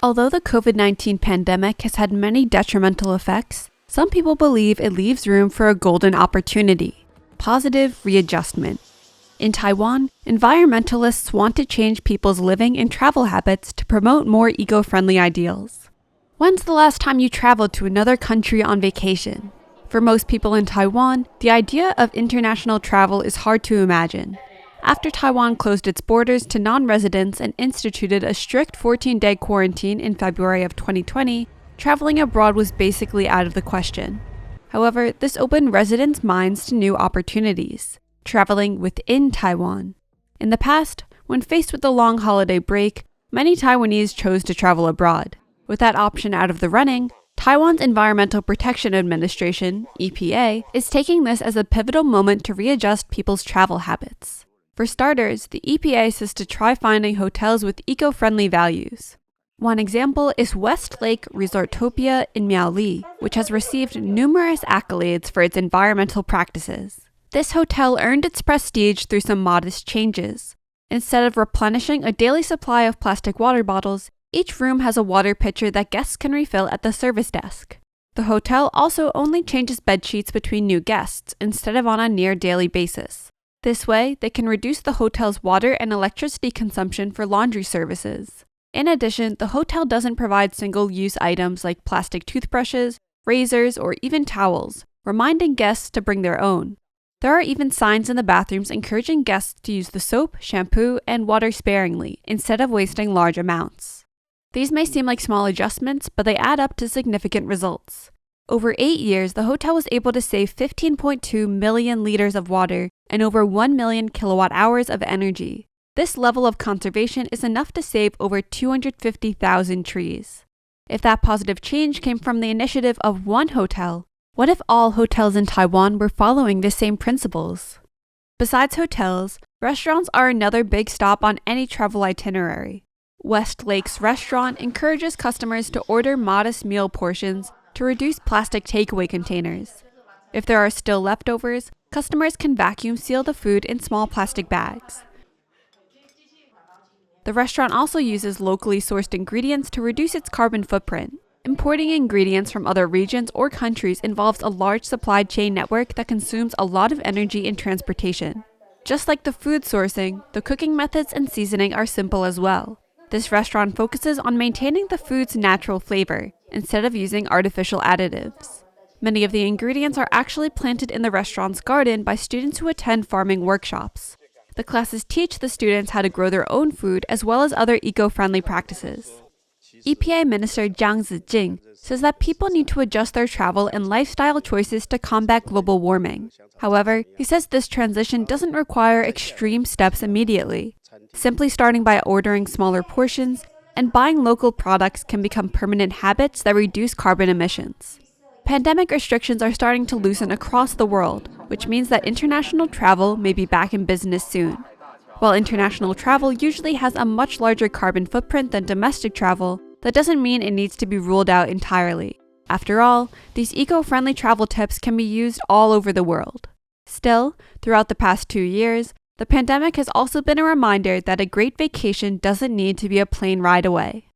Although the COVID-19 pandemic has had many detrimental effects, some people believe it leaves room for a golden opportunity: positive readjustment. In Taiwan, environmentalists want to change people's living and travel habits to promote more eco-friendly ideals. When's the last time you traveled to another country on vacation? For most people in Taiwan, the idea of international travel is hard to imagine. After Taiwan closed its borders to non-residents and instituted a strict 14-day quarantine in February of 2020, traveling abroad was basically out of the question. However, this opened residents' minds to new opportunities: traveling within Taiwan. In the past, when faced with a long holiday break, many Taiwanese chose to travel abroad. With that option out of the running, Taiwan's Environmental Protection Administration, EPA, is taking this as a pivotal moment to readjust people's travel habits. For starters, the EPA says to try finding hotels with eco-friendly values. One example is Westlake Resortopia in Miaoli, which has received numerous accolades for its environmental practices. This hotel earned its prestige through some modest changes. Instead of replenishing a daily supply of plastic water bottles, each room has a water pitcher that guests can refill at the service desk. The hotel also only changes bed sheets between new guests instead of on a near-daily basis. This way, they can reduce the hotel's water and electricity consumption for laundry services. In addition, the hotel doesn't provide single-use items like plastic toothbrushes, razors, or even towels, reminding guests to bring their own. There are even signs in the bathrooms encouraging guests to use the soap, shampoo, and water sparingly instead of wasting large amounts. These may seem like small adjustments, but they add up to significant results. Over 8 years, the hotel was able to save 15.2 million liters of water and over 1 million kilowatt hours of energy. This level of conservation is enough to save over 250,000 trees. If that positive change came from the initiative of one hotel, what if all hotels in Taiwan were following the same principles? Besides hotels, restaurants are another big stop on any travel itinerary. Westlake's restaurant encourages customers to order modest meal portions to reduce plastic takeaway containers. If there are still leftovers, customers can vacuum seal the food in small plastic bags. The restaurant also uses locally sourced ingredients to reduce its carbon footprint. Importing ingredients from other regions or countries involves a large supply chain network that consumes a lot of energy and transportation. Just like the food sourcing, the cooking methods and seasoning are simple as well. This restaurant focuses on maintaining the food's natural flavor, instead of using artificial additives. Many of the ingredients are actually planted in the restaurant's garden by students who attend farming workshops. The classes teach the students how to grow their own food as well as other eco-friendly practices. EPA Minister Jiang Zijing says that people need to adjust their travel and lifestyle choices to combat global warming. However, he says this transition doesn't require extreme steps immediately. Simply starting by ordering smaller portions and buying local products can become permanent habits that reduce carbon emissions. Pandemic restrictions are starting to loosen across the world, which means that international travel may be back in business soon. While international travel usually has a much larger carbon footprint than domestic travel, that doesn't mean it needs to be ruled out entirely. After all, these eco-friendly travel tips can be used all over the world. Still, throughout the past 2 years, the pandemic has also been a reminder that a great vacation doesn't need to be a plane ride away.